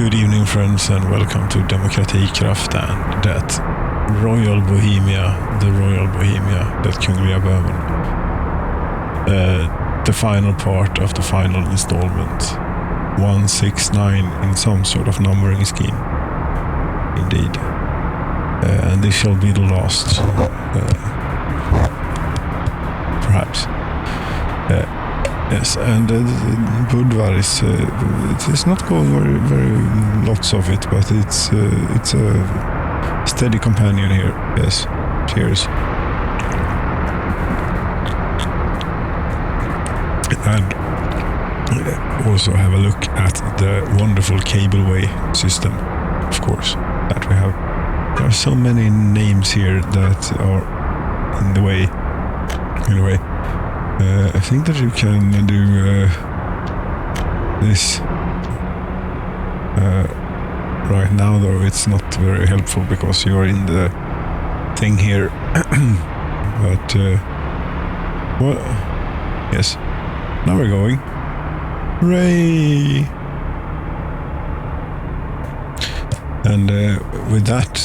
Good evening, friends, and welcome to Demokratikraft and Det Royal Bohemia, the Royal Bohemia, Det Kungliga Böhmen. The final part of the final installment, 169 in some sort of numbering scheme, indeed. And this shall be the last, perhaps. Yes, and Budvar is it is not going very lots of it, but it's a steady companion here. Yes, cheers. And also have a look at the wonderful cableway system, of course, that we have. There are so many names here that are in the way. Anyway. I think that you can do this right now, though it's not very helpful because you're in the thing here. But well, yes, now we're going. Hooray! And with that,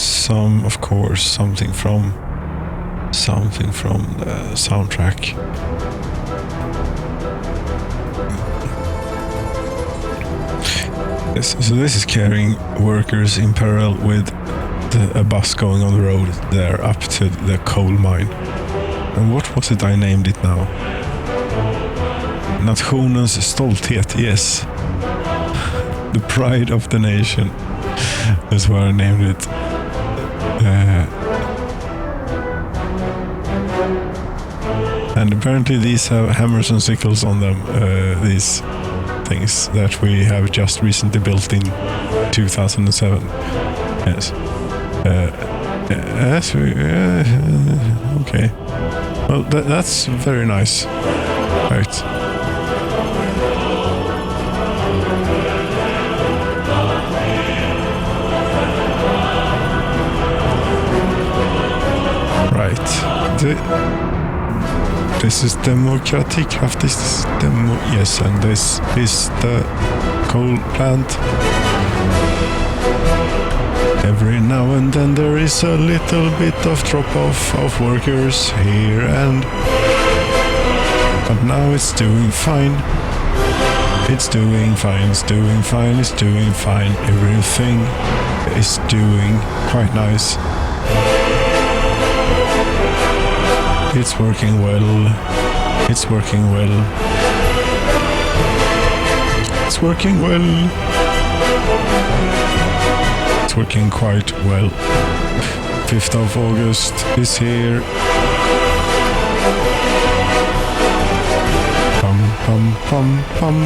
of course, something from the soundtrack. Yes, so this is carrying workers in parallel with a bus going on the road there up to the coal mine. And what was it I named it now? Nationens stolthet, yes. The pride of the nation. That's why I named it. And apparently these have hammers and sickles on them, these things that we have just recently built in 2007. Yes. Yes, okay. Well, that's very nice. Right. This is Demokratikraft, yes, and this is the coal plant. Every now and then there is a little bit of drop-off of workers here but now it's doing fine. It's doing fine, it's doing fine, it's doing fine. Everything is doing quite nice. It's working well. It's working well. It's working well. It's working quite well. 5th of August is here. Pum pum pum pum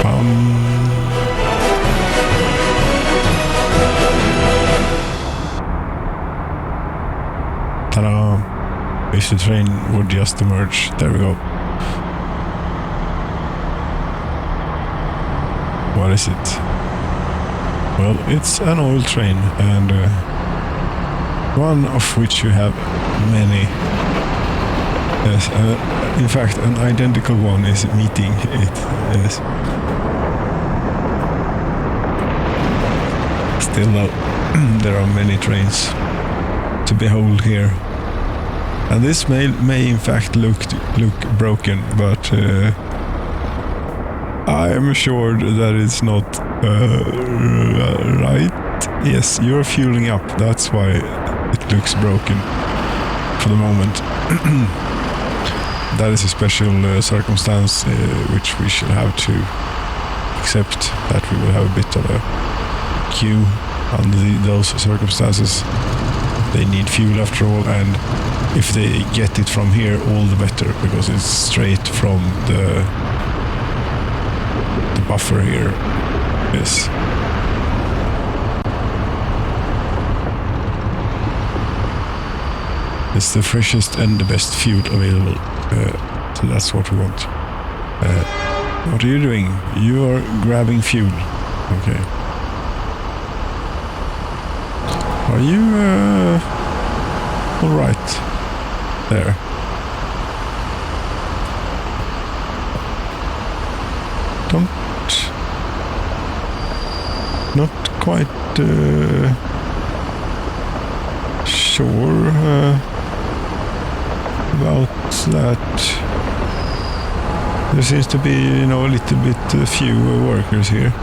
pum. Ta-da! If the train would just emerge. There we go. What is it? Well, it's an oil train, and one of which you have many. Yes, in fact, an identical one is meeting it. Yes. Still, there are many trains to behold here. And this may in fact look broken, but I am assured that it's not right. Yes, you're fueling up. That's why it looks broken for the moment. That is a special circumstance which we shall have to accept, that we will have a bit of a queue under those circumstances. They need fuel after all, and if they get it from here, all the better, because it's straight from the buffer here. Yes. It's the freshest and the best fuel available, so that's what we want. What are you doing? You are grabbing fuel. Okay. Are you all right there? not quite sure about that. There seems to be, a little bit few workers here.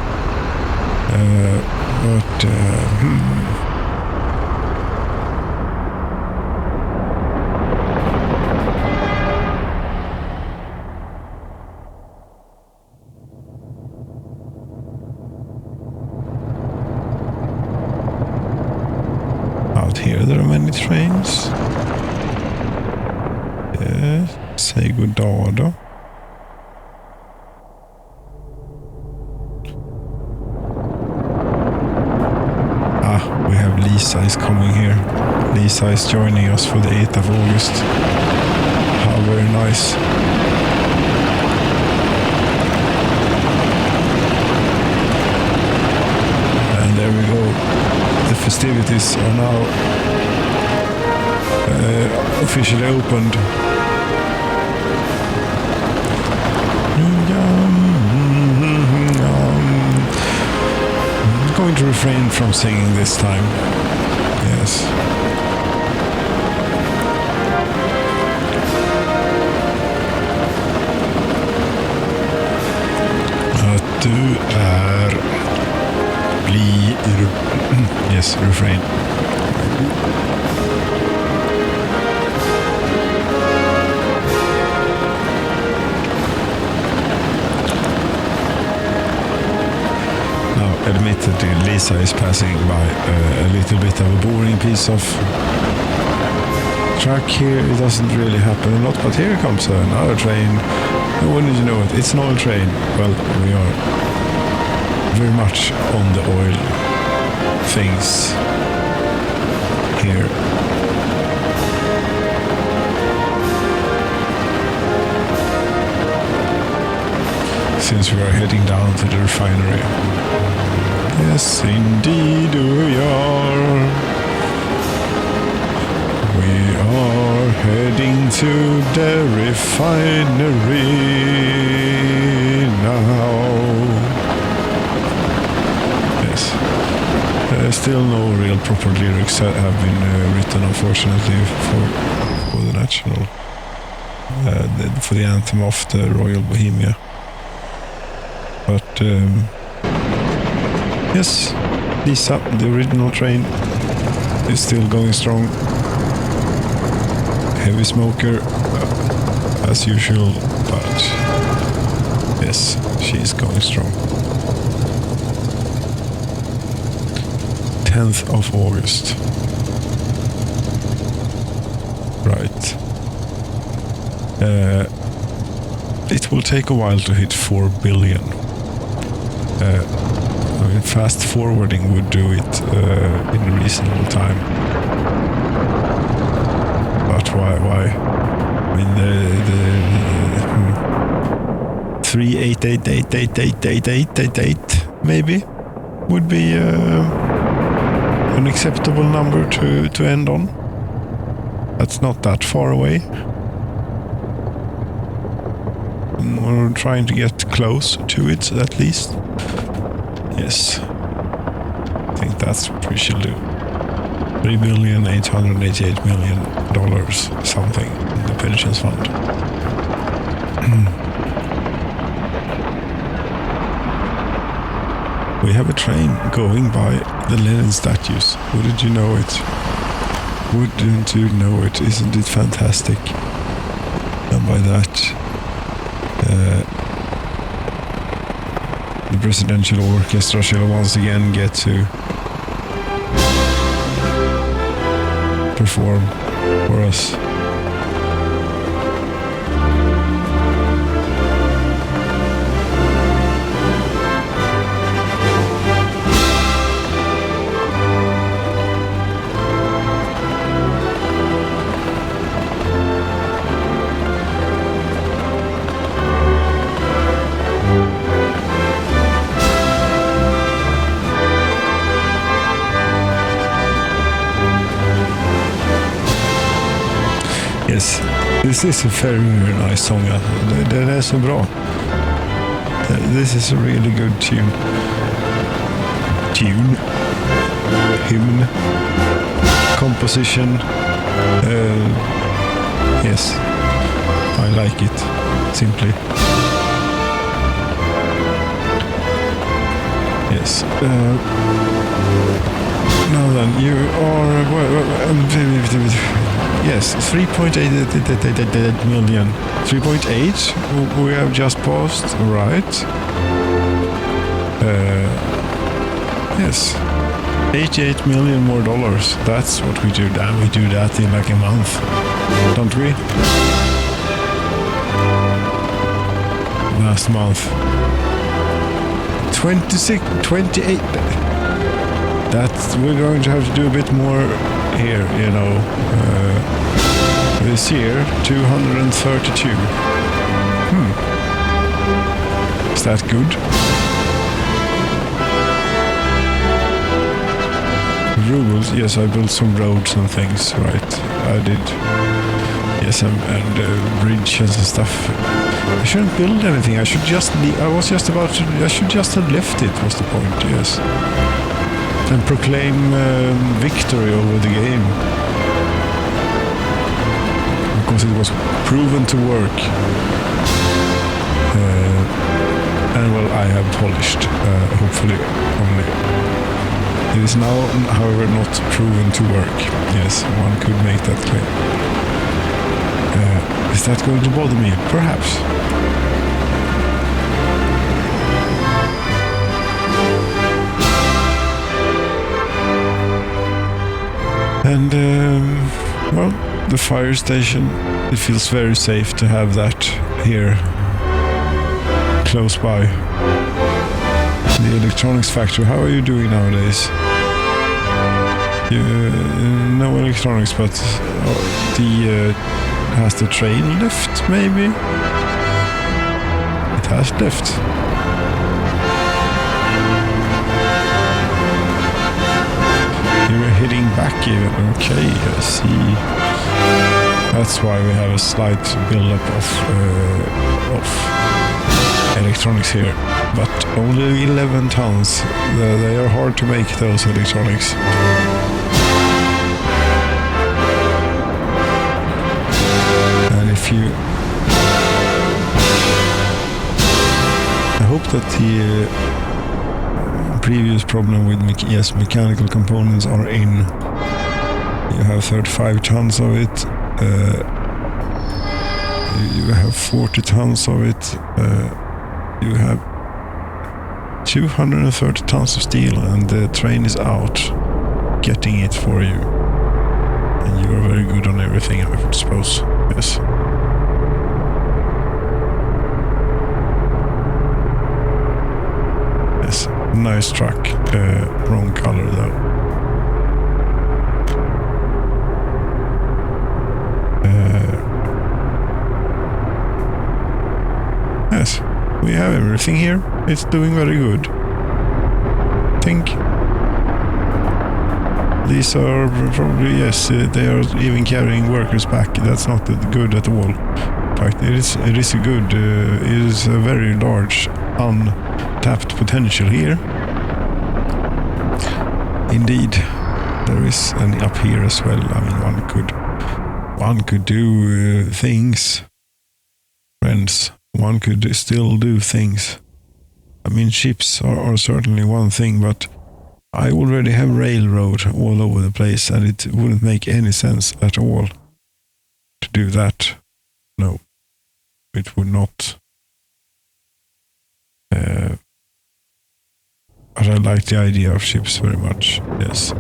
Out here there are many trains. Yes, say good dag. We have Lisa is coming here. Lisa is joining us for the 8th of August. How very nice. And there we go. The festivities are now officially opened. I'm going to refrain from singing this time. Yes. Att du blir... Yes, refrain. Admittedly, Lisa is passing by a little bit of a boring piece of track here. It doesn't really happen a lot, but here comes another train. When did you know it? It's an oil train. Well, we are very much on the oil things here. Since we are heading down to the refinery. Yes, indeed we are. We are heading to the refinery now. Yes. Still no real proper lyrics that have been written, unfortunately, for the national, for the anthem of the Royal Bohemia. But yes, Lisa, the original train, is still going strong. Heavy smoker, as usual, but yes, she is going strong. 10th of August. Right. It will take a while to hit 4 billion. Fast forwarding would do it in a reasonable time. But why? I mean, the 388888888 maybe would be an acceptable number to end on. That's not that far away. We're trying to get close to it, at least. Yes. I think that's what we should do. $3,888,000,000 something in the pensions fund. We have a train going by the Lenin statues. Wouldn't you know it? Wouldn't you know it? Isn't it fantastic? And by that, the presidential orchestra shall once again get to perform for us. Yes, this is a very, very nice song. Den är så bra. This is a really good tune. tune, hymn, composition. Yes, I like it, simply. Yes. Now then, you are... yes, 3.8 million. 3.8 we have just passed, right? Yes. 88 million more dollars. That's what we do. Damn, we do that in like a month, don't we? Last month. 28. That we're going to have to do a bit more here, you know. This year, 232. Is that good? Rubles, yes, I built some roads and things, right? I did. Yes, and bridges and stuff. I shouldn't build anything. I should just leave. I should just have left it, was the point, yes. And proclaim victory over the game. Because it was proven to work. And well, I have polished, hopefully, only. It is now, however, not proven to work. Yes, one could make that claim. Is that going to bother me? Perhaps. And, well, the fire station, it feels very safe to have that here, close by. The electronics factory, how are you doing nowadays? No electronics, but has the train left, maybe? It has left. You're heading back even. Okay, I see. That's why we have a slight build-up of electronics here. But only 11 tons. They are hard to make, those electronics. And if you... I hope that the previous problem with mechanical components are in. You have 35 tons of it. You have 40 tons of it. You have 230 tons of steel, and the train is out getting it for you. And you are very good on everything, I would suppose. Yes. Yes, nice truck. Wrong color though. Yes, we have everything here. It's doing very good. I think these are probably, yes, they are even carrying workers back. That's not good at all. In fact, it is a good, it is a very large untapped potential here. Indeed, there is an up here as well. I mean, one could do things, friends. One could still do things. I mean, ships are certainly one thing, but I already have railroad all over the place, and it wouldn't make any sense at all to do that. No, it would not. But I like the idea of ships very much, yes.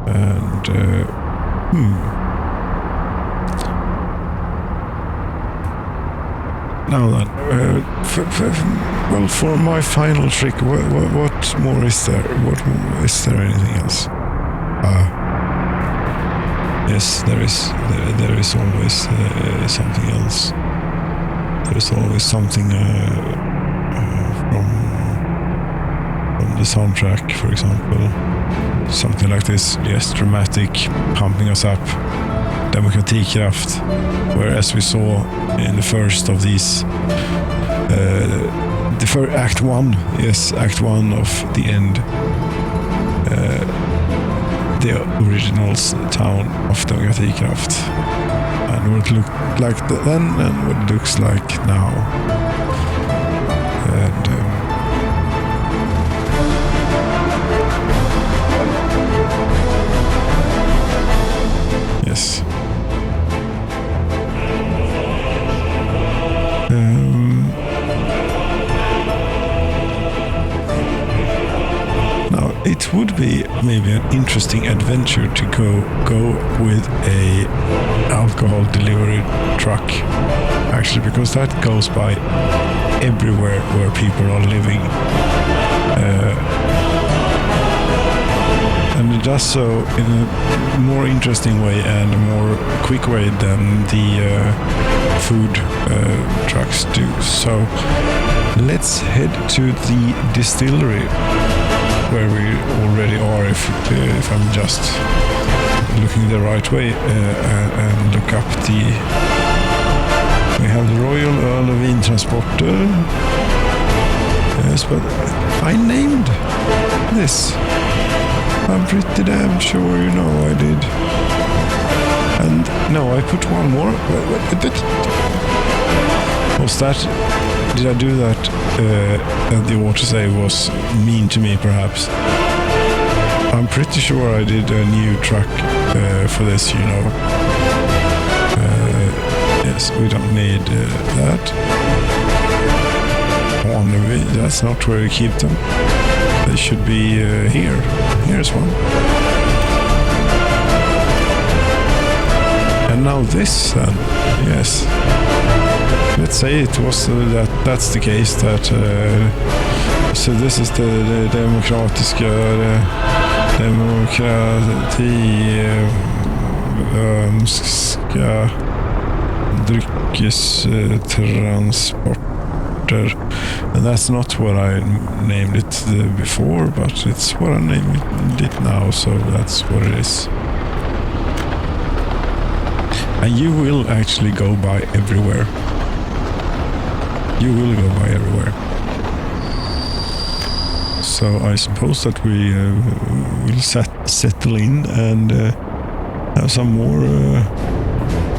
And, Now then, well, for my final trick, what more is there? Is there anything else? Yes, there is. There is always something else. There is always something from the soundtrack, for example. Something like this, yes, dramatic, pumping us up. Demokratikraft, where, as we saw in the first of these for Act 1. Yes, Act 1 of the end. The original town of Demokratikraft. And what it looked like then and what it looks like now. And yes. Now it would be maybe an interesting adventure to go with a alcohol delivery truck, actually, because that goes by everywhere where people are living, and it does so in a more interesting way and a more quick way than the food trucks do. So let's head to the distillery, where we already are, if I'm just looking the right way, and look up the... We have the Royal Earl of Vintransporter. Yes, but I named this. I'm pretty damn sure you know I did. And no, I put one more. Was that... Did I do that? And the auto save was mean to me, perhaps. I'm pretty sure I did a new track for this, you know. Yes, we don't need that. That's not where we keep them. They should be here. Here's one. And now this, then. Yes. Let's say it was that's the case, that so this is the Demokratiska dryckestransporter, and that's not what I named it before, but it's what I named it now, so that's what it is. And you will actually go by everywhere. You will go by everywhere. So I suppose that we will settle in and have some more.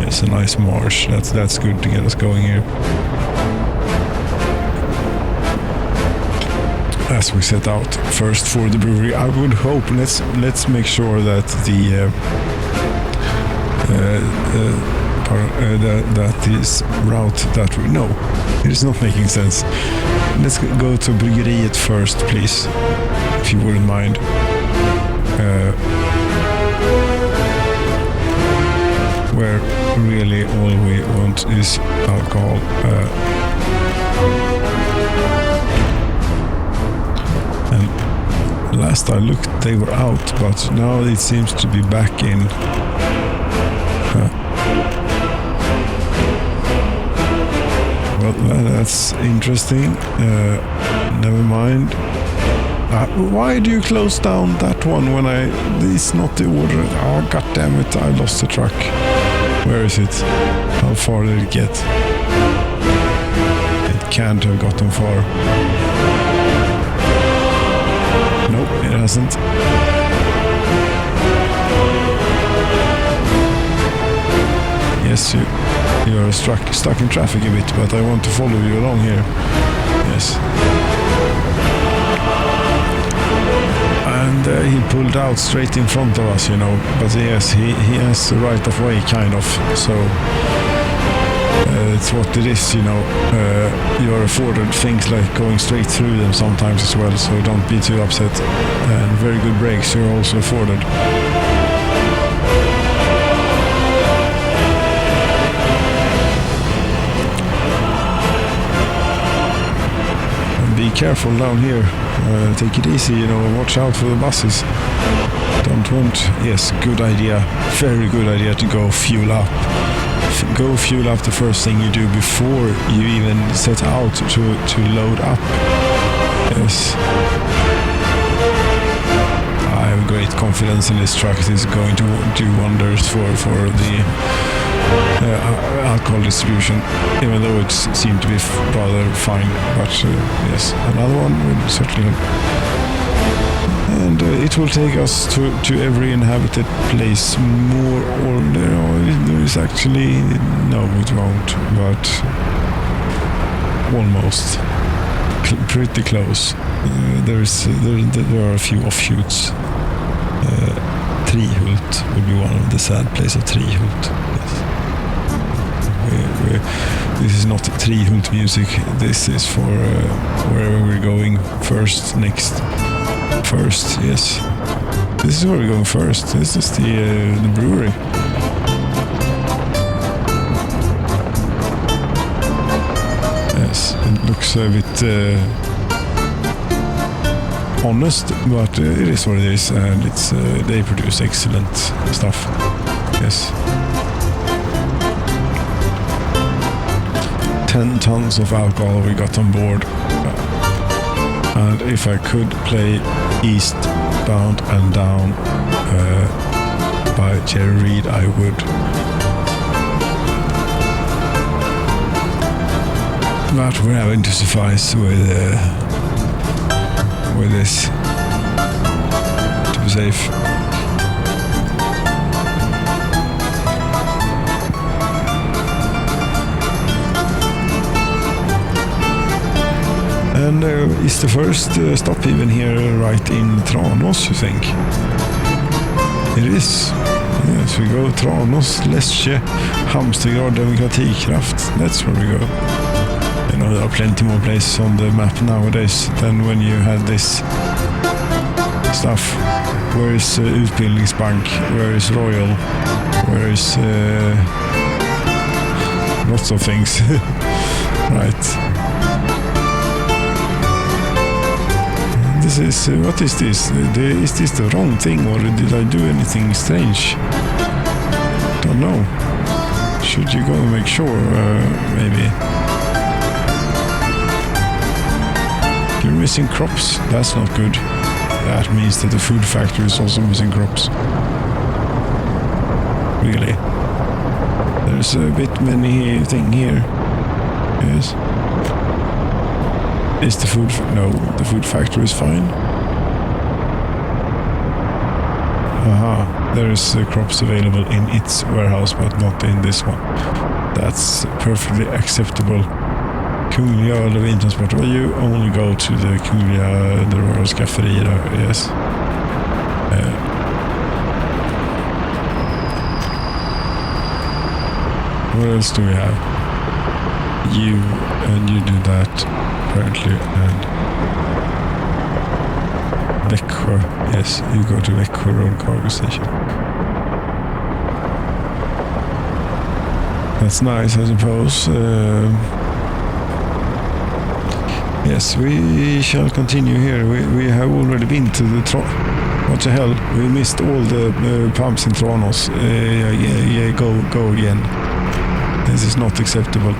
It's a nice marsh. That's good to get us going here. As we set out first for the brewery, I would hope. Let's make sure that that this route that we know, it is not making sense. Let's go to Bryggeriet first, please, if you wouldn't mind. Where really all we want is alcohol. And last I looked, they were out, but now it seems to be back in. Well, that's interesting. Never mind. Why do you close down that one when it's not the order? Oh, god damn it, I lost the truck. Where is it? How far did it get? It can't have gotten far. Nope, it hasn't. Yes, you're stuck in traffic a bit, but I want to follow you along here. Yes. And he pulled out straight in front of us, you know. But yes, he has the right of way, kind of. So it's what it is, you know. You're afforded things like going straight through them sometimes as well, so don't be too upset. And very good brakes you're also afforded. Be careful down here. Take it easy, you know, watch out for the buses. Don't want... Yes, good idea. Very good idea to go fuel up. Go fuel up the first thing you do before you even set out to load up. Yes. I've great confidence in this truck. It is going to do wonders for the alcohol distribution, even though it seemed to be rather fine. But yes, another one would certainly help. And it will take us to every inhabited place more or there is actually, no it won't, but almost pretty close. There are a few offshoots. Trihult would be one of the sad places of Trihult. Yes. This is not Trihult music. This is for wherever we're going first, next. First, yes. This is where we're going first. This is the brewery. Yes, it looks a bit honest, but it is what it is, and it's they produce excellent stuff. Yes. 10 tons of alcohol we got on board. And if I could play Eastbound and Down by Jerry Reed, I would. But we're having to suffice with this to be safe. And is the first stop even here right in Tranås, you think? It is. Yes, we go Tranås, Lässjö, Hamstergrad, Demokratikraft. That's where we go. You know, there are plenty more places on the map nowadays than when you had this stuff. Where is Utbildningsbank? Where is Royal? Where is lots of things? Right. This is, what is this? Is this the wrong thing, or did I do anything strange? Don't know. Should you go and make sure, maybe? You're missing crops. That's not good. That means that the food factory is also missing crops. Really. There's a bit many thing here. Yes. Is the food... No, the food factory is fine. Aha, there is crops available in its warehouse, but not in this one. That's perfectly acceptable. Kungliga Öl och Vintransport. Well, you only go to the Kungliga, the Royal Skafferi, yes. What else do we have? You, and you do that. Apparently, and Växjö, yes, you go to Växjö Road Cargo Station. That's nice, I suppose. Yes, we shall continue here. We have already been to the what the hell? We missed all the pumps in Tranås. Yeah, go again. This is not acceptable.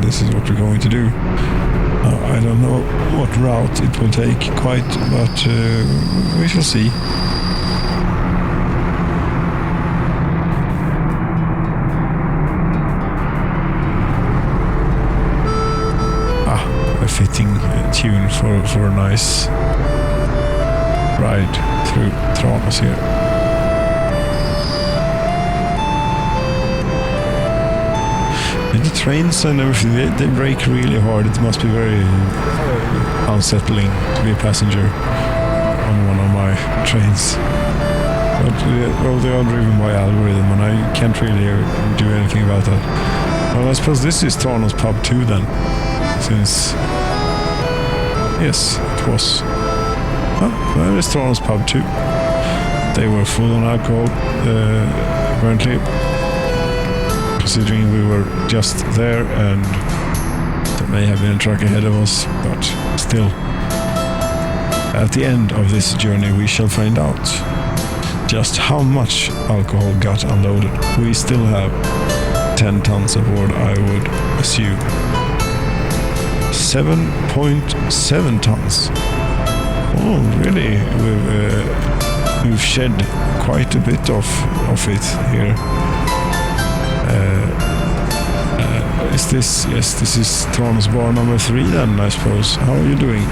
This is what we're going to do. I don't know what route it will take quite, but we shall see. A fitting tune for a nice ride through Tranås here. The trains and everything, they brake really hard. It must be very unsettling to be a passenger on one of my trains. But well, they are driven by algorithm, and I can't really do anything about that. Well, I suppose this is Tranås Pub 2 then, since... Yes, it was. Well, there is Tranås Pub 2. They were full on alcohol, apparently. Considering we were just there, and there may have been a truck ahead of us, but still, at the end of this journey we shall find out just how much alcohol got unloaded. We still have 10 tons aboard, I would assume. 7.7 tons. Oh, really? We've shed quite a bit of it here. Is this? Yes, this is Transbar number 3 then, I suppose. How are you doing?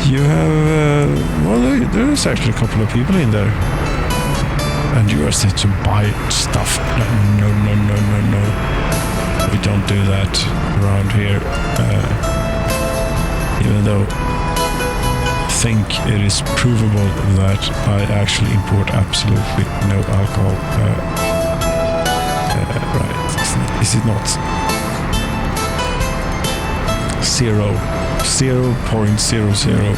You have... well, there's actually a couple of people in there. And you are set to buy stuff. No. We don't do that around here. Even though I think it is provable that I actually import absolutely no alcohol. Right. Is it not? 0.000.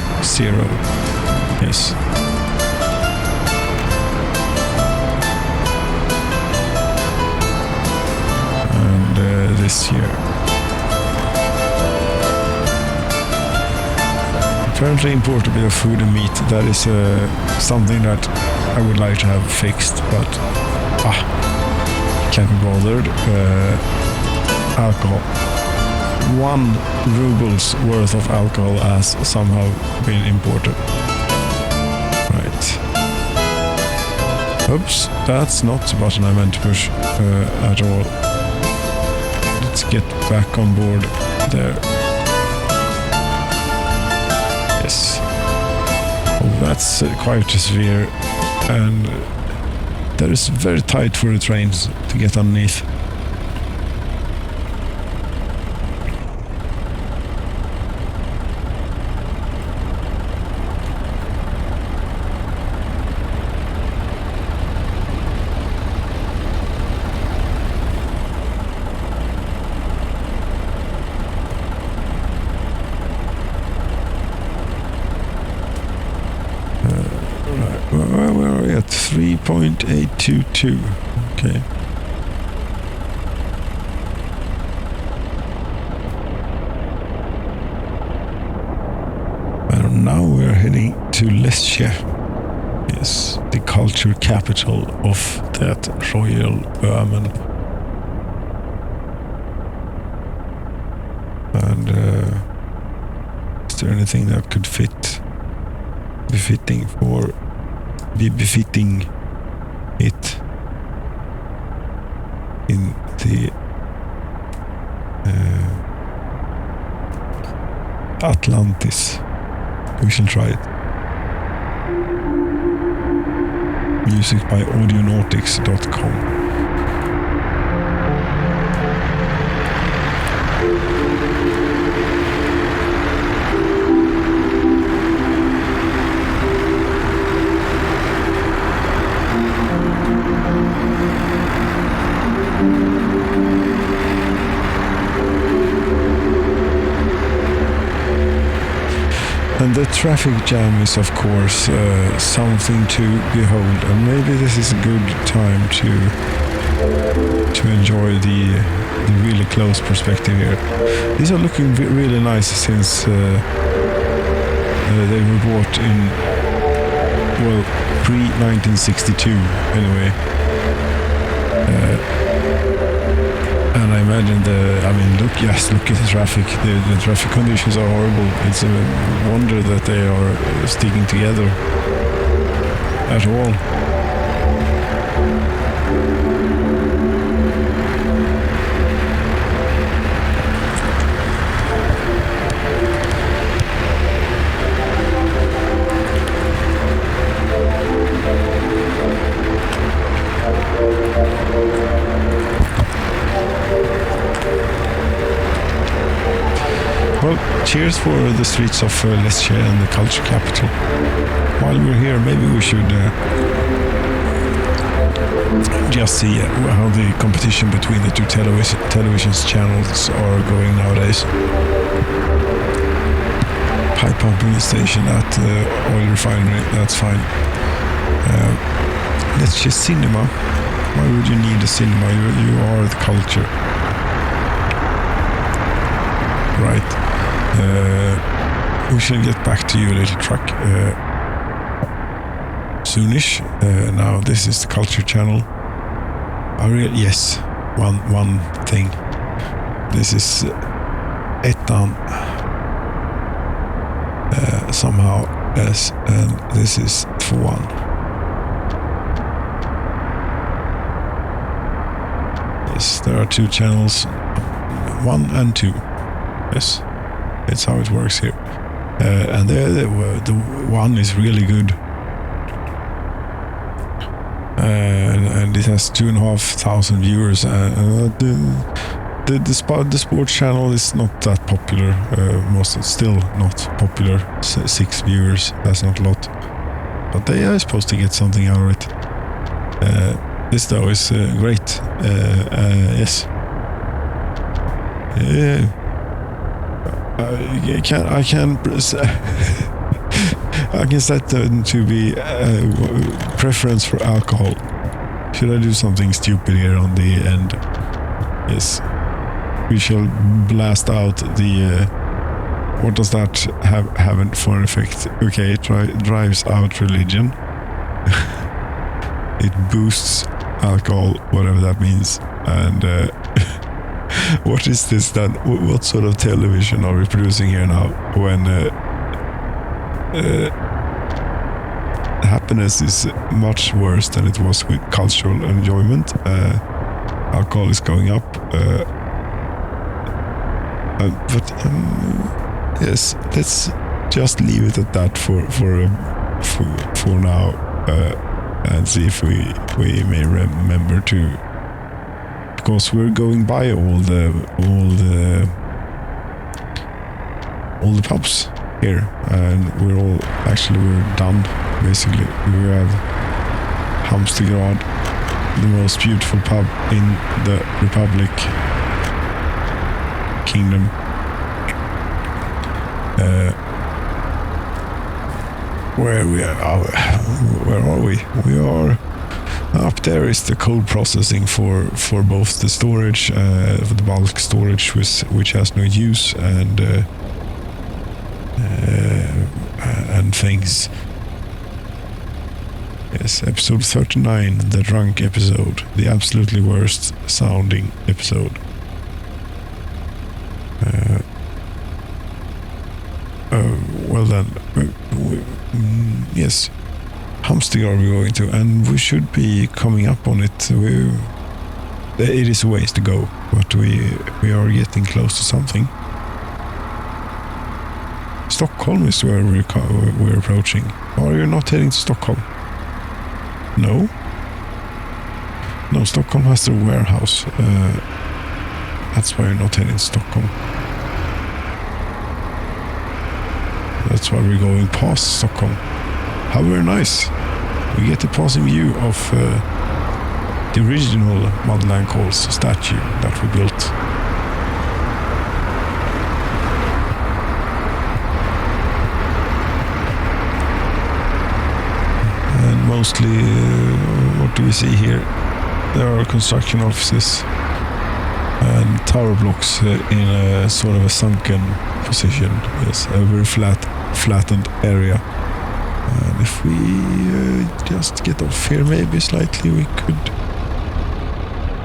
Yes. This year. Apparently import a bit of food and meat. That is something that I would like to have fixed, but can't be bothered. Alcohol. 1 ruble's worth of alcohol has somehow been imported. Right. Oops, that's not the button I meant to push at all. Let's get back on board there. Yes. Oh, that's quite severe, and that is very tight for the trains to get underneath. Where are we at? 3.822. Okay. And now we're heading to Lesje. Yes, the culture capital of that royal Böhmen. And is there anything that could be befitting it in the Atlantis? We shall try it. Music by audionautics.com. And the traffic jam is, of course, something to behold, and maybe this is a good time to enjoy the really close perspective here. These are looking really nice since they were bought in, well, pre-1962 anyway. And I imagine look at the traffic. The traffic conditions are horrible. It's a wonder that they are sticking together at all. Well, cheers for the streets of Lesje and the culture capital. While we're here, maybe we should just see how the competition between the two television channels are going nowadays. Pipe pumping station at the oil refinery, that's fine. Lesje cinema. Why would you need a cinema? You are the culture. Right. We shall get back to you, little truck, soonish. Now this is the culture channel. Yes, one thing. This is ettan somehow, yes, and this is 2-1. Yes, there are 2 channels, 1 and 2. Yes, that's how it works here. And the one is really good. And it has 2,500 viewers. The sports channel is not that popular. Still not popular. 6 viewers. That's not a lot. But they are supposed to get something out of it. This though is great. Yes. I can set them to be preference for alcohol. Should I do something stupid here on the end? Yes. We shall blast out the... what does that have for an effect? Okay, it drives out religion. It boosts alcohol, whatever that means. And what is this then? What sort of television are we producing here now? When happiness is much worse than it was with cultural enjoyment. Alcohol is going up. But yes, let's just leave it at that for now, and see if we may remember to, because we're going by all the pubs here, and we're done basically. We have Hamstergrad, the most beautiful pub in the Republic Kingdom. Where are we? We are up there. Is the cold processing for both the storage, for the bulk storage, which has no use, and things. Yes, episode 39, the drunk episode, the absolutely worst sounding episode. Well then, yes, Hamstergrad we're going to, and we should be coming up on it. It is a ways to go, but we are getting close to something. Stockholm is where we're approaching. Are you not heading to Stockholm? No, Stockholm has their warehouse. That's why you're not heading to Stockholm. That's why we're going past Stockholm. How very nice. We get a passing view of the original Motherland Calls statue that we built. And mostly, what do we see here? There are construction offices and tower blocks in a sort of a sunken position. Yes, a very flattened area. And if we just get off here maybe slightly, we could...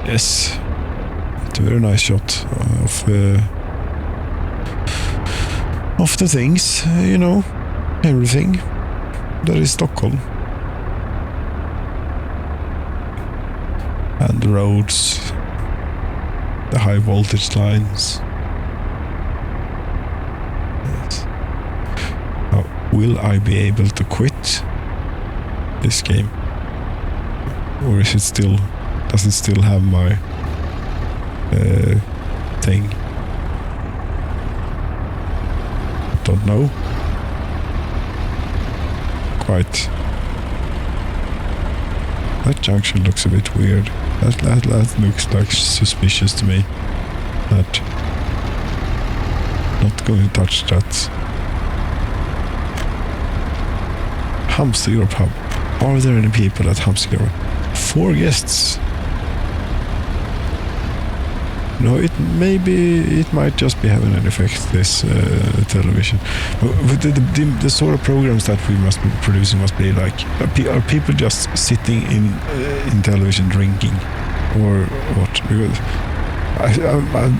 Yes, it's a very nice shot of the things, everything that is Stockholm. And the roads, the high voltage lines. Yes. Now, will I be able to quit this game? Or does it still have my thing? Don't know. Quite. That junction looks a bit weird. That looks like suspicious to me. Not going to touch that. Hamstergrad pub. Are there any people at Hamstergrad? 4 guests. No, it might just be having an effect, this television. But the sort of programs that we must be producing must be like, are people just sitting in television drinking? or what? Because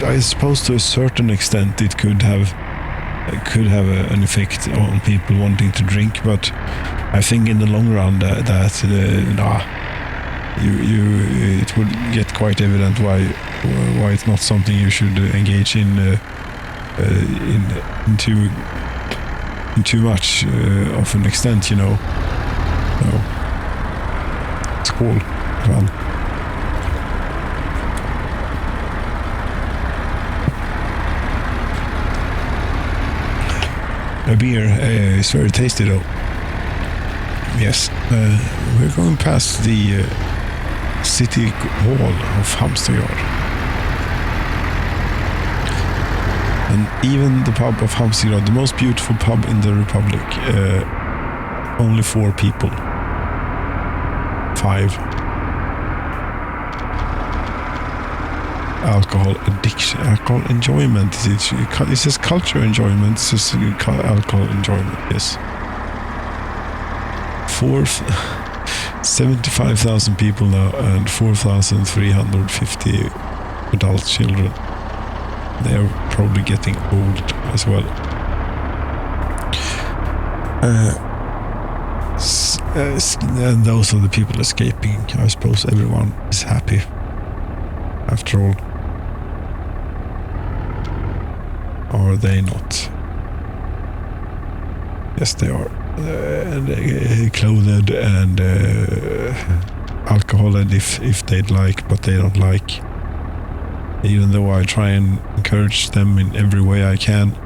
I suppose to a certain extent it could have an effect on people wanting to drink, but I think in the long run it would get quite evident why it's not something you should engage in too much of an extent, you know. No. Skål. Well. A beer is very tasty though. Yes, we're going past the city hall of Halmstad. And even the pub of Halmstad, the most beautiful pub in the Republic, only 4 people. 5. Alcohol addiction, alcohol enjoyment. It says culture enjoyment, it says alcohol enjoyment, yes. 75,000 people now and 4,350 adult children. They are probably getting old as well. And those are the people escaping. I suppose everyone is happy after all. Are they not? Yes, they are. Clothed and alcoholed if they'd like, but they don't like. Even though I try and encourage them in every way I can,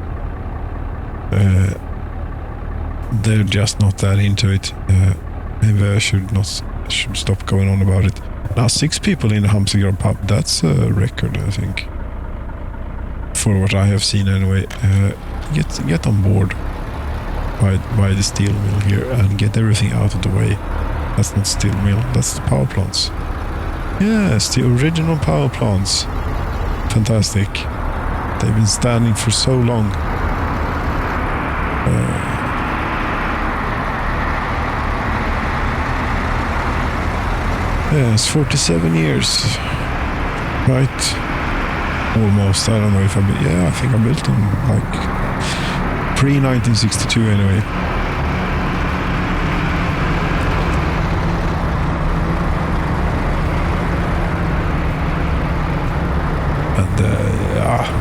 they're just not that into it. Maybe I should stop going on about it. Now 6 people in the Halmstad pub. That's a record, I think. For what I have seen anyway. Get on board by the steel mill here and get everything out of the way. That's not steel mill, that's the power plants. Yes, the original power plants. Fantastic. They've been standing for so long. Yes, 47 years. Right. Almost. I don't know if I think I built them like pre-1962 anyway. And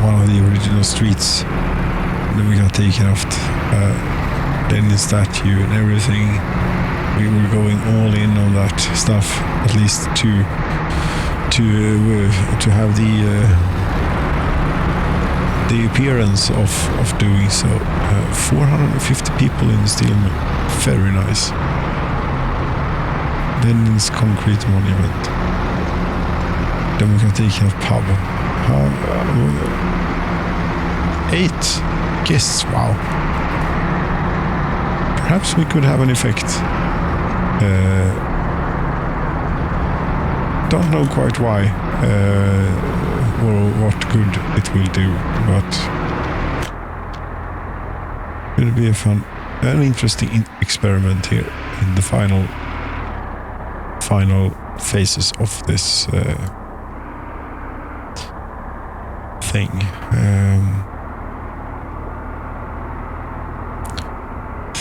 one of the original streets that we got taken off. Lenin statue and everything. We were going all in on that stuff, at least to have the appearance of doing so. 450 people in the steel mill. Very nice. Lenin's concrete monument. Demokratiska pub. 8 guests. Wow. Perhaps we could have an effect. Don't know quite why or what good it will do, but it'll be an interesting experiment here in the final phases of this thing.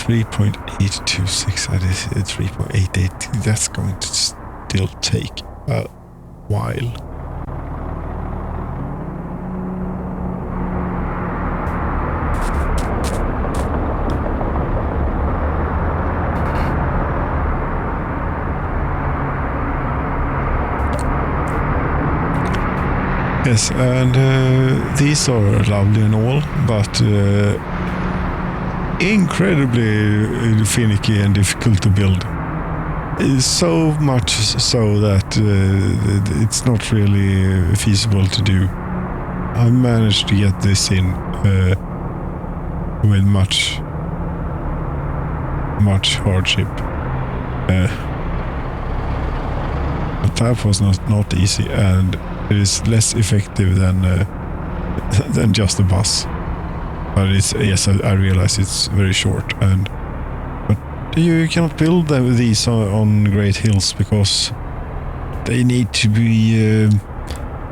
3.826, that is 3.88. That's going to still take a while. Yes, and these are lovely and all, but incredibly finicky and difficult to build. So much so that it's not really feasible to do. I managed to get this in with much hardship. But that was not easy, and it is less effective than just a bus. But yes, I realize it's very short, but you cannot build these on great hills because they need to be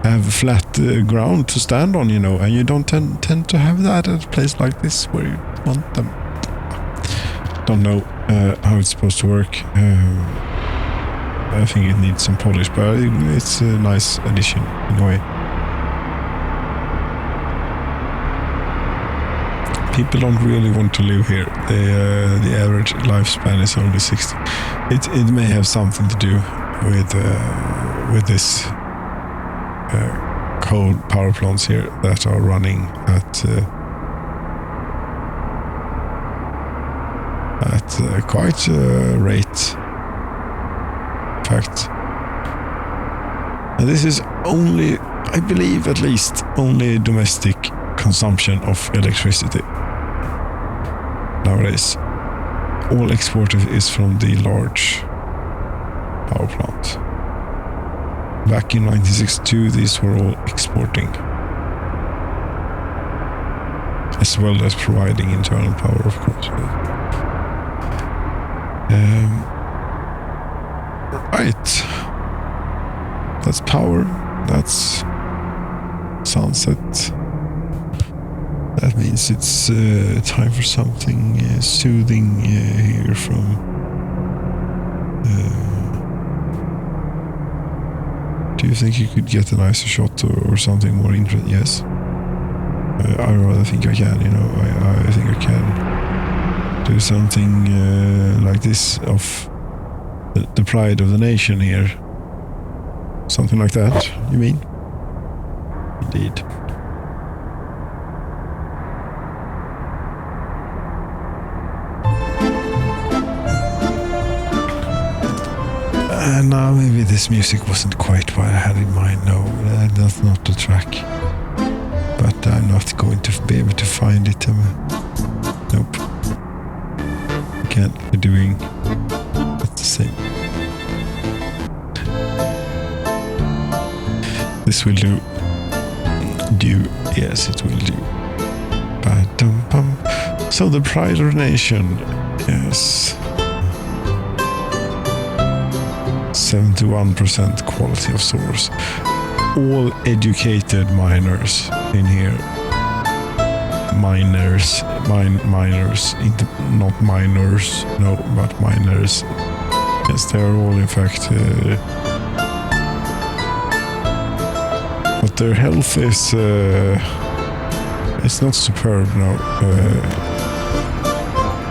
have flat ground to stand on, and you don't tend to have that at a place like this where you want them. Don't know how it's supposed to work. I think it needs some polish, but it's a nice addition in a way. People don't really want to live here. The average lifespan is only 60. It may have something to do with this coal power plants here that are running at quite a rate. In fact, and this is only, I believe at least, only domestic consumption of electricity nowadays. All exported is from the large power plant. Back in 1962, these were all exporting, as well as providing internal power, of course. Right. That's power. That's sunset. That means it's time for something soothing here from... do you think you could get a nicer shot or something more interesting? Yes. I rather think I can, I think I can do something like this of the pride of the nation here. Something like that, you mean? Indeed. Now maybe this music wasn't quite what I had in mind. No, that's not the track. But I'm not going to be able to find it. Nope. Can't be doing. That's the same. This will do. Yes, it will do. Ba-dum-bum. So the pride of the nation. Yes. 71% quality of source. All educated miners in here. Miners, not minors, no, but miners. Yes, they are all in fact. But their health is. It's not superb now.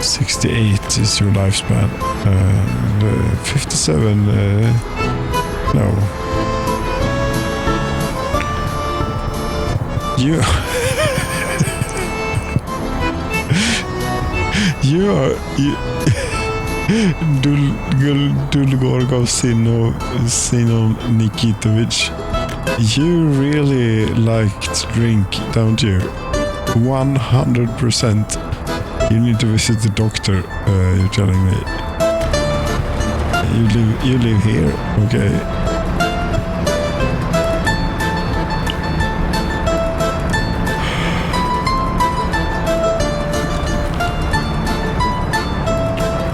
68 is your lifespan, and 57, no. You Dulgorgov Sino Nikitovic, you really like to drink, don't you? 100%. You need to visit the doctor, you're telling me. You live here, okay.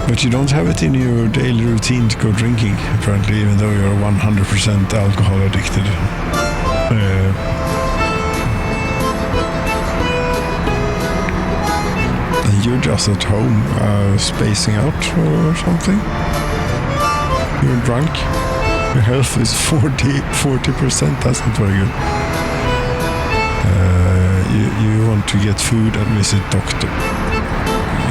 But you don't have it in your daily routine to go drinking, apparently, even though you're 100% alcohol addicted. You're just at home, spacing out or something. You're drunk. Your health is 40%. That's not very good. You want to get food and visit doctor.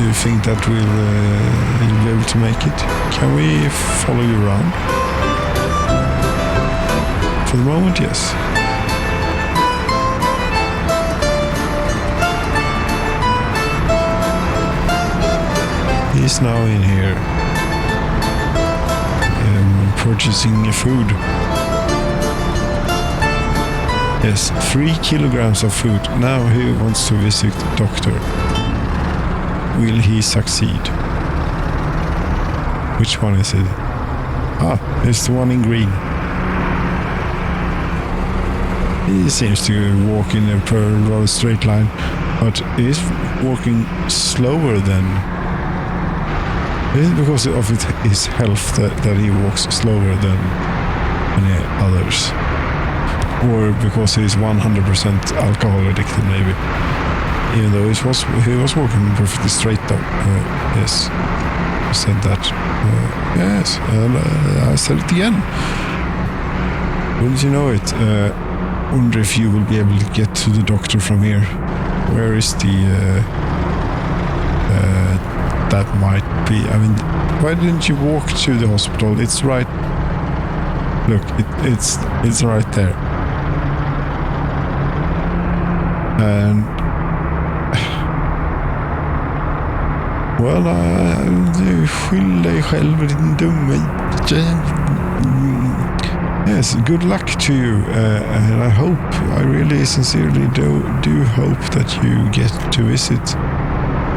You think that you'll be able to make it? Can we follow you around? For the moment, yes. He's now in here purchasing food. Yes, 3 kilograms of food. Now he wants to visit the doctor. Will he succeed? Which one is it? Ah, it's the one in green. He seems to walk in a rather straight line, but he's walking slower than... Is it because of his health that he walks slower than many others. Or because he's 100% alcohol addicted, maybe. Even though he was walking perfectly straight though. Yes, I said that. Yes, and I said it again. Wouldn't you know it? Wonder if you will be able to get to the doctor from here. Where is the... that might be... I mean, why didn't you walk to the hospital? It's right... Look, it's right there. And... Well, du skyll dig själv, din dumme... Yes, good luck to you, and I really sincerely do hope that you get to visit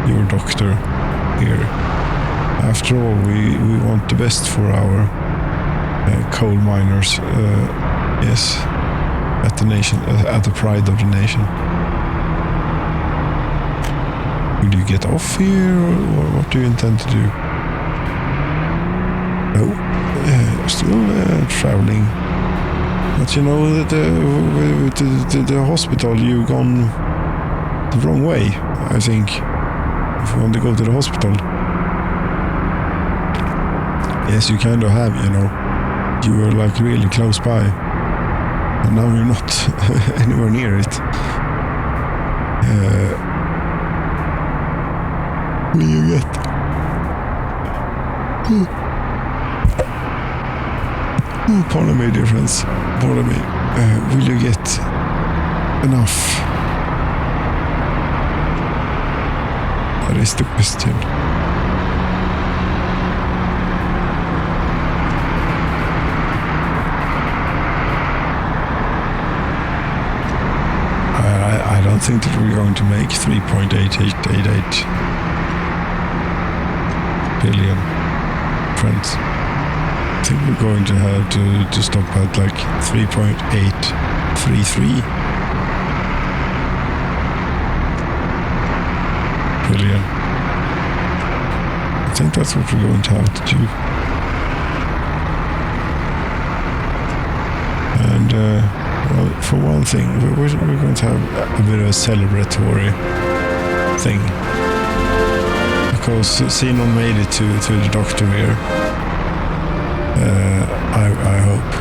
your doctor here. After all, we want the best for our coal miners, yes, at the pride of the nation. Will you get off here, or what do you intend to do? No, still traveling. But you know that with the hospital, you've gone the wrong way, I think. If you want to go to the hospital. Yes, you kind of have, you know. You were like really close by. And now you're not anywhere near it. Will you get... pardon me, dear friends. Pardon me. Will you get enough? That is the question. I don't think that we're going to make 3.8888 billion, friends. I think we're going to have to stop at like 3.833 billion. I think that's what we're going to have to do. And well, for one thing, we're going to have a bit of a celebratory thing. Because Sinon made it to the doctor here. I hope.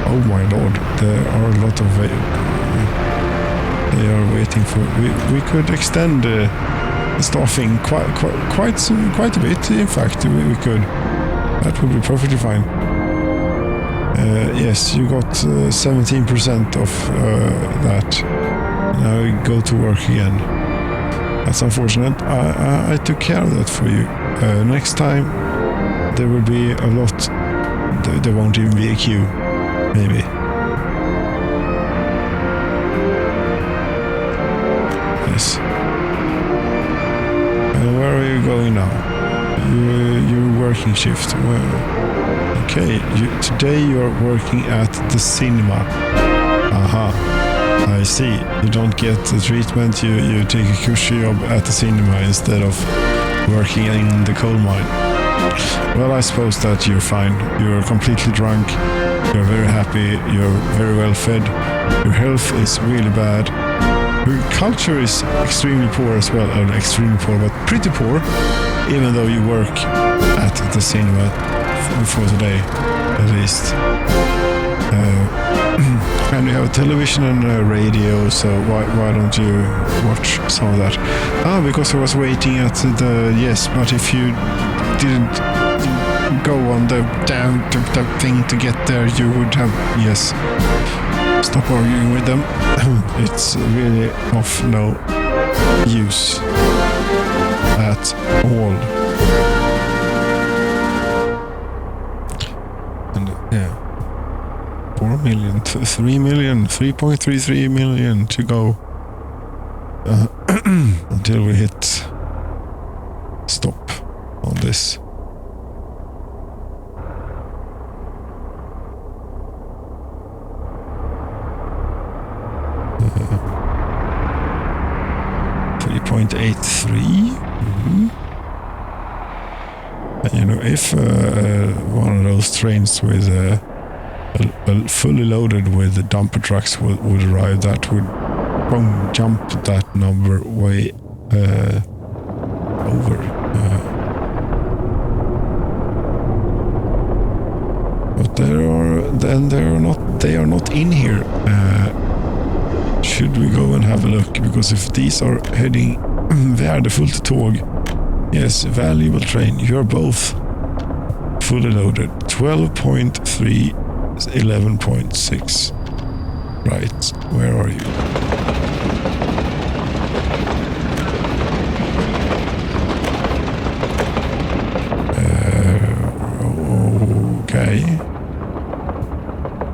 Oh my lord, there are a lot of... they are waiting for... We could extend the staffing quite a bit, in fact, we could. That would be perfectly fine. Yes, you got 17% of that. Now you go to work again. That's unfortunate. I took care of that for you. Next time there will be a lot. There won't even be a queue, maybe. Yes. Where are you going now? Your working shift. Well, okay, today you're working at the cinema. Aha, I see. You don't get the treatment, you take a cushy job at the cinema instead of working in the coal mine. Well, I suppose that you're fine. You're completely drunk, you're very happy, you're very well fed, your health is really bad. Your culture is extremely poor as well, extremely poor, but pretty poor, even though you work at the cinema for today, at least. And you have television and radio, so why don't you watch some of that? Because I was waiting at the... Yes, but if you didn't go on the damn thing to get there, you would have... Yes. Stop arguing with them. It's really of no use at all. And yeah, 4 million, 3 million, 3.33 million to go until we hit stop on this. .83. And you know, if one of those trains with well, fully loaded with the dumper trucks would arrive. That would boom, jump that number way over. But they are not in here. Should we go and have a look? Because if these are heading värdefullt tåg, yes, valuable train, you're both fully loaded. 12.3, 11.6. Right, where are you? Okay.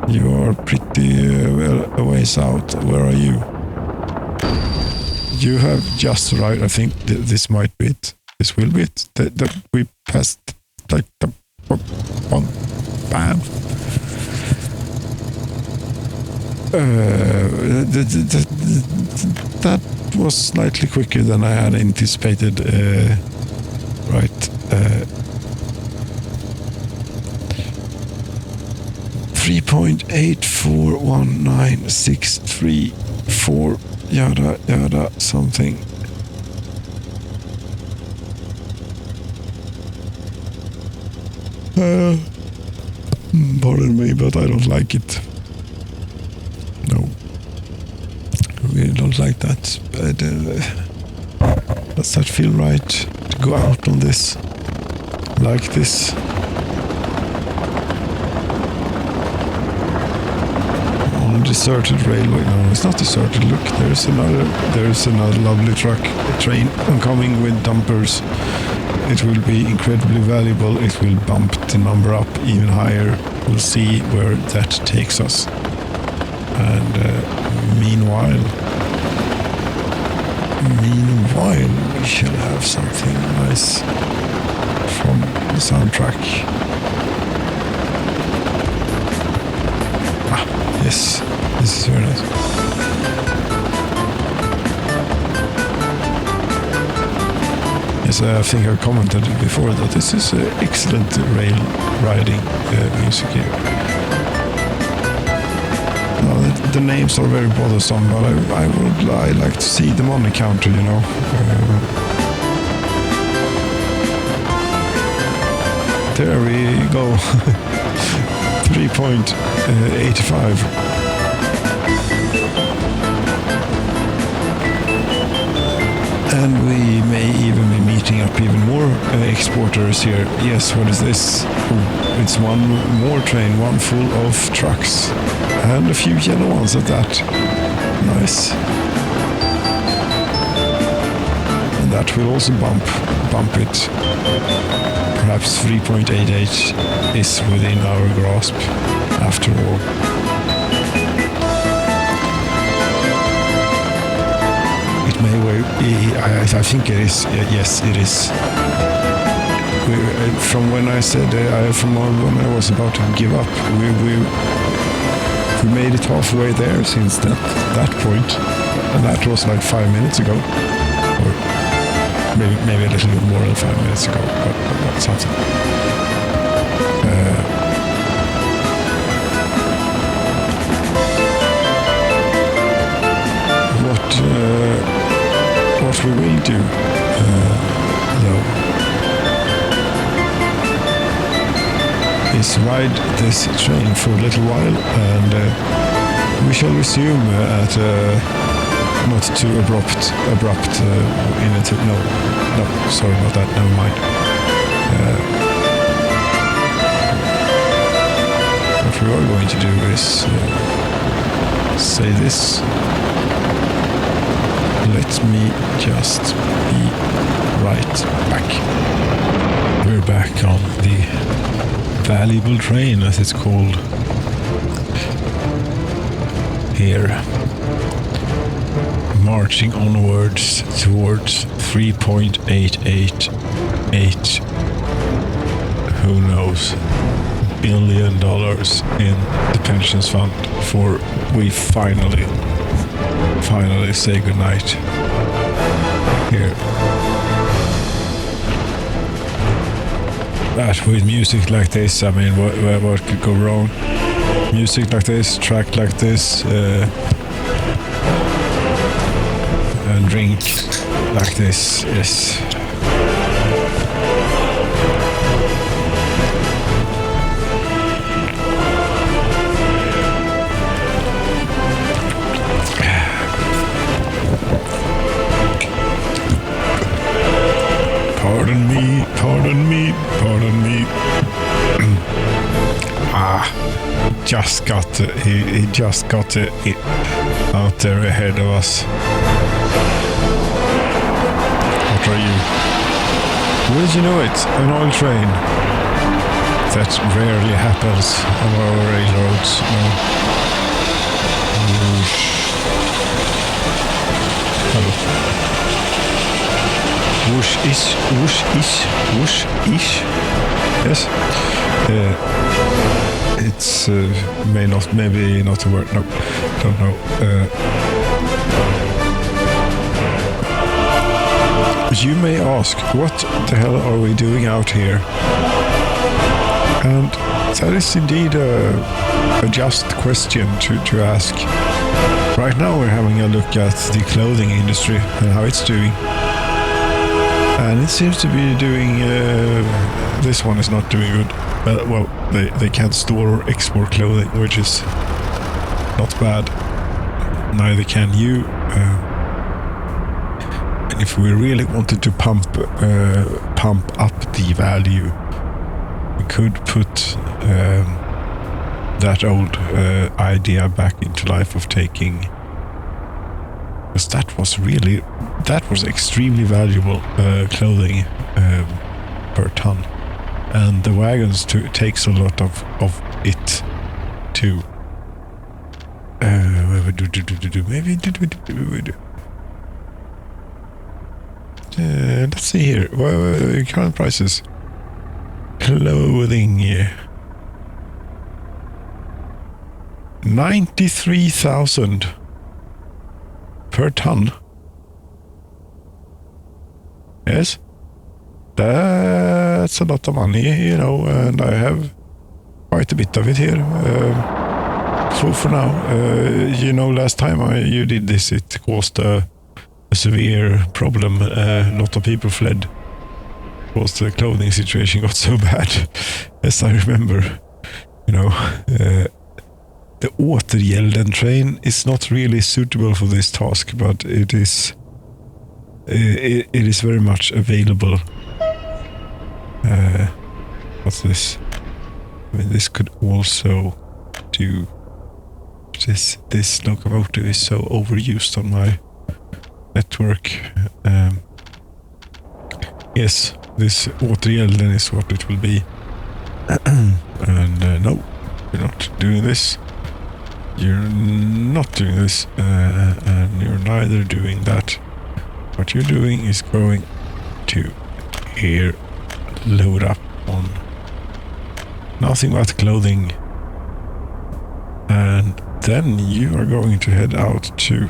You are pretty well a ways out. Where are you? You have just arrived. I think this might be it. This will be it. That we passed like the one. Bam. That was slightly quicker than I had anticipated. Right. 3.8419634 yada yada something. Pardon me, but I don't like it. No, I really don't like that. But does that feel right to go out on this like this? Deserted railway. No, it's not deserted. Look, there's another lovely train coming with dumpers. It will be incredibly valuable. It will bump the number up even higher. We'll see where that takes us. And meanwhile, we shall have something nice from the soundtrack. Yes, this is very nice. Yes, I think I commented before that this is excellent rail riding music here. Well, the names are very bothersome, but I like to see them on the counter, you know. There we go. 3.85. And we may even be meeting up even more exporters here. Yes, what is this? Oh, it's one more train, one full of trucks. And a few yellow ones at that. Nice. And that will also bump it. Perhaps 3.88 is within our grasp, after all. It may well be, I think it is, yes it is. From when I said, from when I was about to give up, we made it halfway there since that point. And that was like 5 minutes ago. Or maybe a little bit more than 5 minutes ago, but something. What we will do, though, is ride this train for a little while, and we shall resume at not too abrupt no, sorry about that, never mind. What we are going to do is say this. Let me just be right back. We're back on the valuable train, as it's called here. Marching onwards towards 3.888, who knows, $1 billion in the pensions fund before we finally say goodnight here. But with music like this, I mean, what could go wrong? music like this, track like this, and drink like this. Yes. Pardon me, pardon me, pardon me. He just got it out there ahead of us. What are you? Wouldn't you know it? An oil train. That rarely happens on our railroads. No. Whoosh. Hello. Whoosh-ish, whoosh-ish, whoosh-ish. Yes. It's maybe not a word. No, don't know. You may ask, what the hell are we doing out here? And that is indeed a just question to ask. Right now we're having a look at the clothing industry and how it's doing. And it seems to be doing... this one is not doing good. Well, they can't store or export clothing, which is not bad. Neither can you. And if we really wanted to pump up the value, we could put that old idea back into life of taking... Because that was extremely valuable clothing per ton. And the wagons takes a lot of it too. Maybe let's see here. Current prices. Clothing. 93,000 per ton. Yes. That's a lot of money, you know, and I have quite a bit of it here. So for now, you know, last time you did this, it caused a severe problem. A lot of people fled because the clothing situation got so bad, as I remember. You know, the återgälden train is not really suitable for this task, but it is very much available. What's this? I mean, this could also do this locomotive is so overused on my network. Yes, this återgälden is what it will be. And no, you're not doing this. You're not doing this, and you're neither doing that. What you're doing is going to here, load up on nothing but clothing, and then you are going to head out to...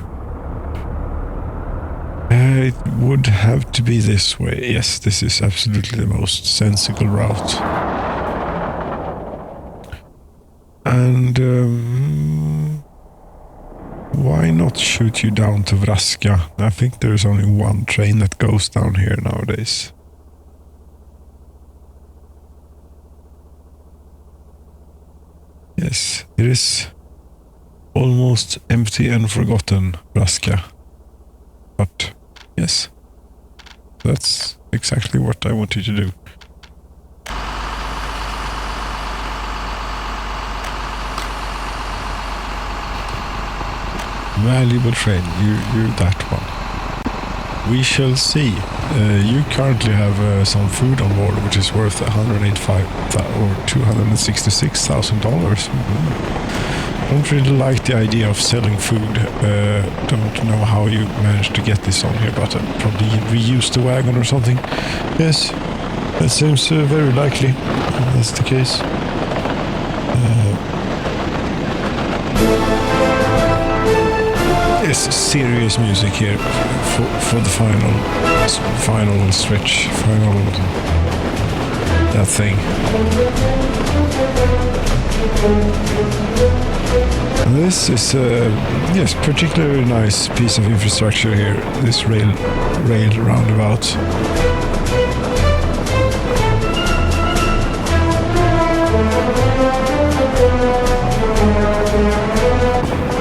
it would have to be this way. Yes, this is absolutely the most sensible route. And why not shoot you down to Vraska? I think there's only one train that goes down here nowadays. Yes, it is almost empty and forgotten, Vraska. But yes, that's exactly what I want you to do. Valuable train, you're that one. We shall see. You currently have some food on board, which is worth $266,000. Don't really like the idea of selling food. Don't know how you managed to get this on here, but probably reused the wagon or something. Yes, that seems very likely. That's the case. Yes, serious music here for the final stretch, that thing. This is yes, particularly nice piece of infrastructure here. This rail roundabout.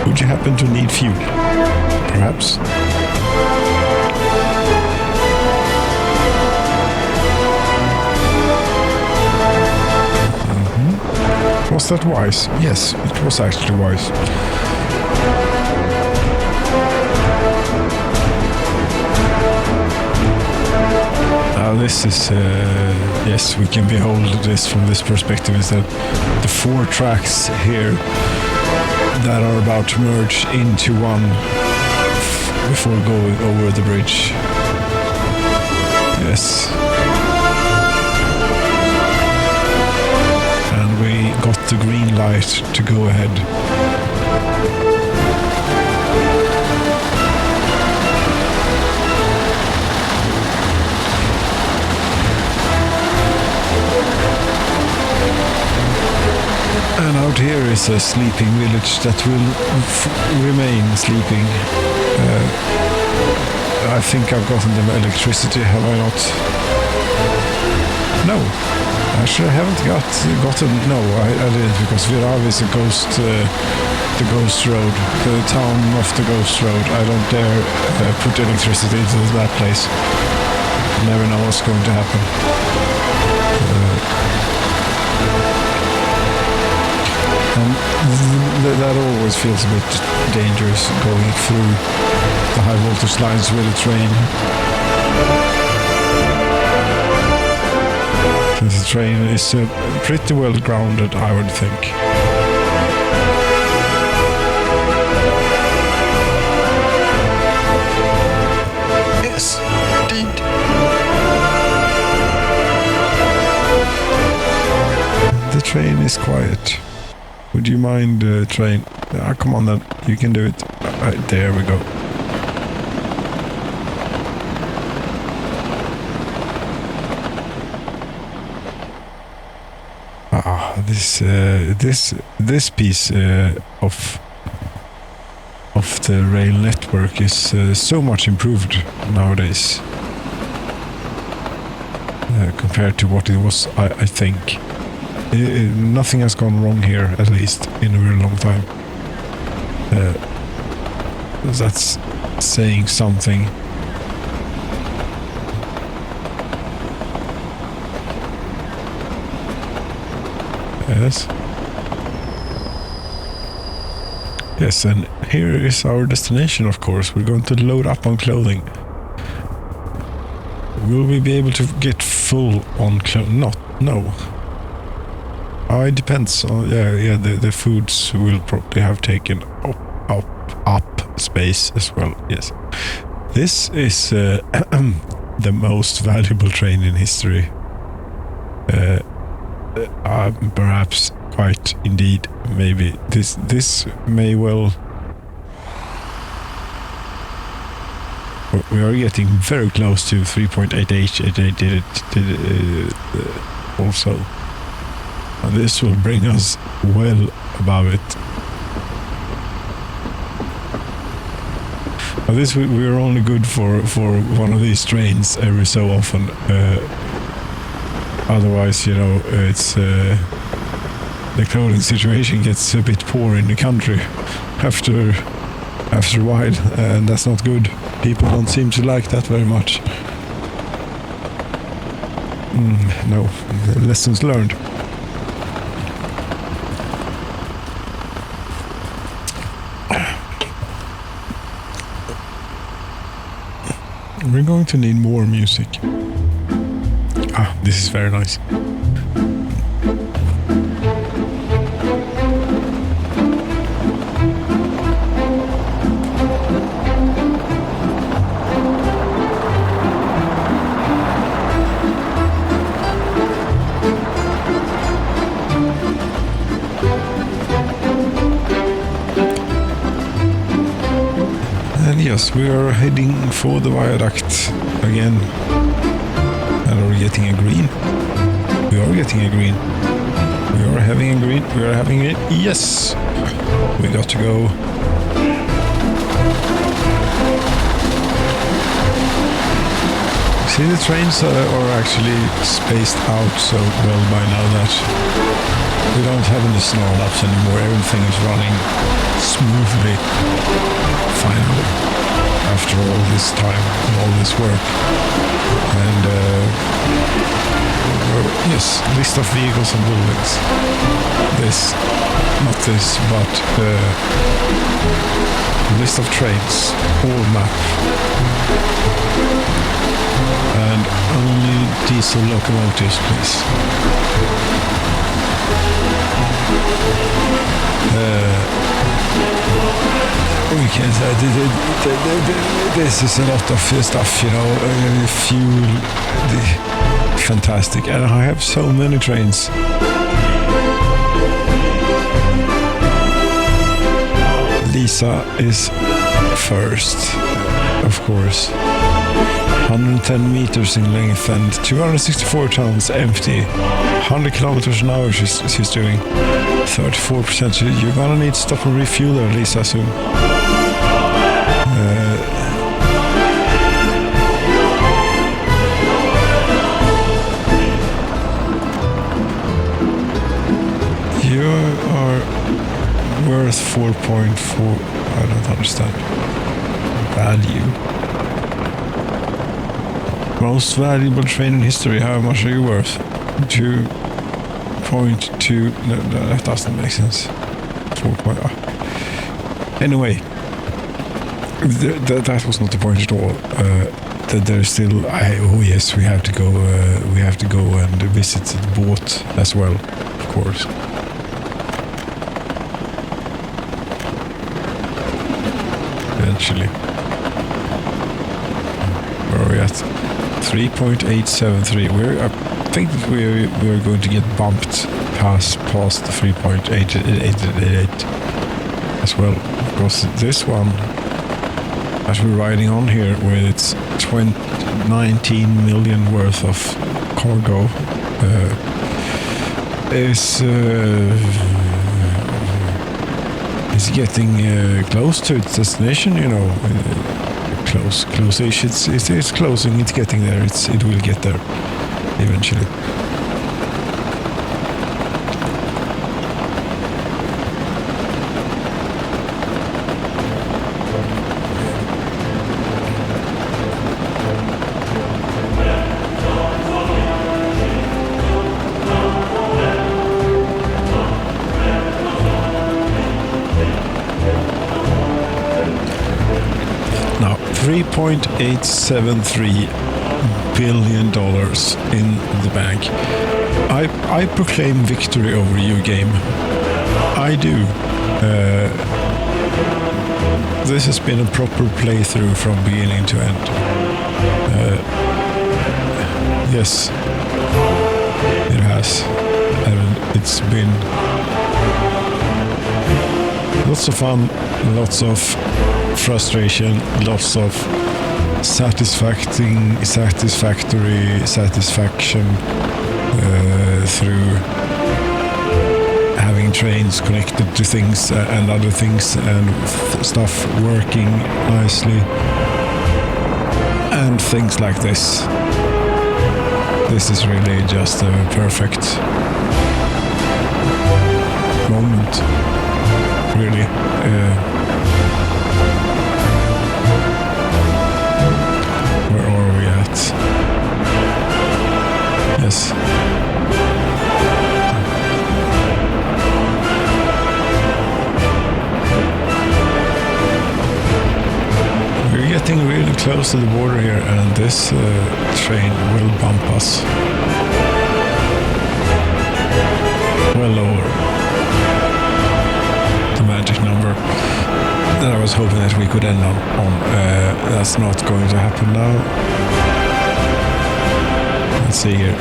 Would you happen to need fuel? Perhaps. Was that wise? Yes, it was actually wise. This is, yes, we can behold this from this perspective, is that the 4 tracks here that are about to merge into one before going over the bridge. Yes. We got the green light to go ahead. And out here is a sleeping village that will remain sleeping. I think I've gotten them electricity, have I not? No. Actually, I haven't gotten. No, I didn't, because Virav is the ghost road, the town of the ghost road. I don't dare put electricity into that place. Never know what's going to happen. And that always feels a bit dangerous, going through the high voltage lines with a train. The train is pretty well grounded, I would think. Yes, indeed. The train is quiet. Would you mind, train? Come on then, you can do it. There we go. This piece of the rail network is so much improved nowadays compared to what it was. I think nothing has gone wrong here, at least in a very long time. That's saying something. Yes. Yes, and here is our destination, of course. We're going to load up on clothing. Will we be able to get full on clothing? No. It depends on, the foods will probably have taken up space as well, yes. This is the most valuable train in history. Perhaps quite indeed, maybe. This may well... We are getting very close to 3.8H, and I did it also. And this will bring us well above it. Now this we're only good for one of these trains every so often. Otherwise, it's the clothing situation gets a bit poor in the country after a while, and that's not good. People don't seem to like that very much. No, lessons learned. We're going to need more music. This is very nice. And yes, we are heading for the viaduct again. And are we getting a green? We are getting a green. We are having a green. We are having it. Yes! We got to go. See, the trains are actually spaced out so well by now that we don't have any snarl-ups anymore. Everything is running smoothly, finally, after all this time and all this work. And yes, list of vehicles and buildings. This, not this, but list of trains, all map. And only diesel locomotives, please. We can say this is a lot of stuff, you know, fuel, fantastic. And I have so many trains. Lisa is first, of course. 110 meters in length and 264 tons empty. 100 kilometers an hour she's doing. 34%. You're gonna need to stop and refuel her, Lisa, soon. You are worth 4.4. I don't understand. Value. Most valuable train in history. How much are you worth? 2.2. No, that doesn't make sense. 4. Anyway, that was not the point at all. That there's still. Oh yes, we have to go. We have to go and visit the boat as well, of course. Eventually. Where are we at? 3.873. I think that we're going to get bumped past the 3.888 as well, because this one that we're riding on here, where it's 19 million worth of cargo, is getting close to its destination, you know. Close-ish. It's closing. It's getting there. It will get there eventually. Now, $3.873 billion in the bank. I proclaim victory over you, game. I do. This has been a proper playthrough from beginning to end. Yes, it has. And it's been lots of fun, lots of frustration, lots of satisfaction through having trains connected to things and other things and stuff working nicely and things like this. This is really just a perfect moment, really. Where are we at? Yes. We're getting really close to the border here, and this train will bump us well over the magic number that I was hoping that we could end on. That's not going to happen now. Let's see here.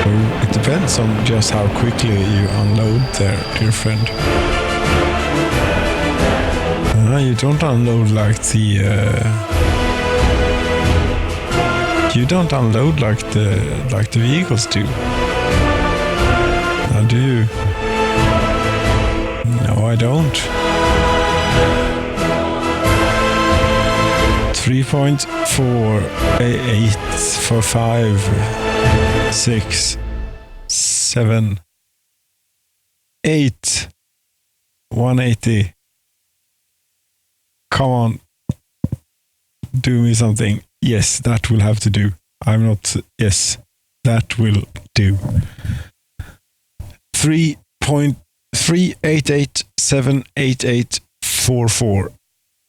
Well, it depends on just how quickly you unload there, dear friend. You don't unload like the you don't unload like the vehicles do. Now, do 6, 7, 8, 180. Come on. Do me something. Yes, that will have to do. I'm not... Yes, that will do. 3.38878844.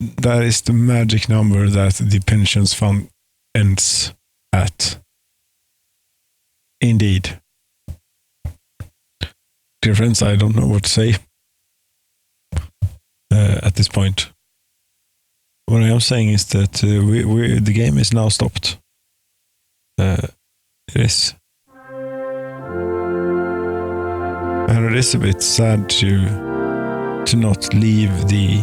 That is the magic number that the pensions fund ends at. Indeed. Dear friends, I don't know what to say at this point. What I am saying is that the game is now stopped. It is. And it is a bit sad to not leave the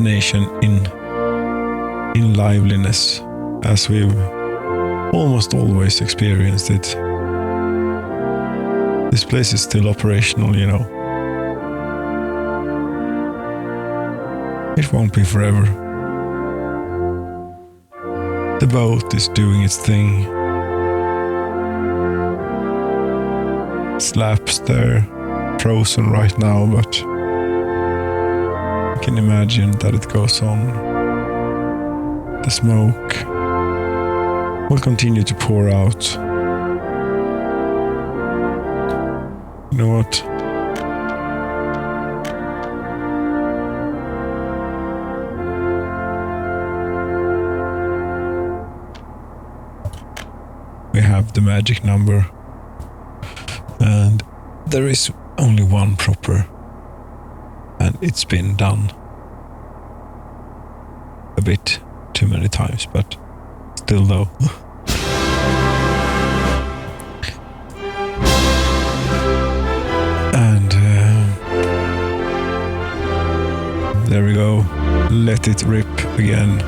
nation in liveliness as we've almost always experienced it. This place is still operational, you know. It won't be forever. The boat is doing its thing. Slaps there, frozen right now, but I can imagine that it goes on. The smoke will continue to pour out. You know what? We have the magic number, and there is only one proper, and it's been done a bit too many times, but still though. And there we go. Let it rip again.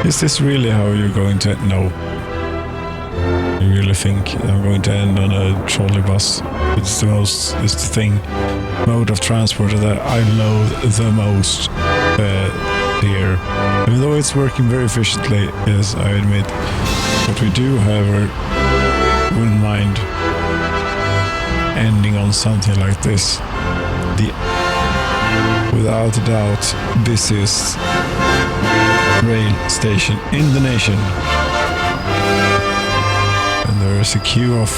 Is this really how you're going to... No. You really think I'm going to end on a trolley bus? It's the thing, mode of transport that I loathe the most here. Even though it's working very efficiently, yes, I admit. What we do, however, wouldn't mind ending on something like this. Without a doubt, busiest rail station in the nation. And there is a queue of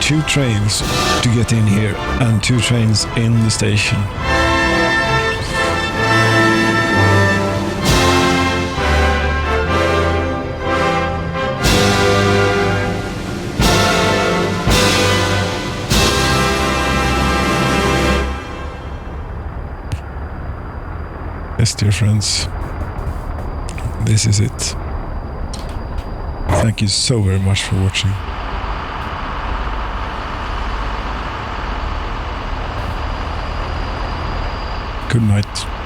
2 trains to get in here and 2 trains in the station. Yes, dear friends, this is it. Thank you so very much for watching. Good night.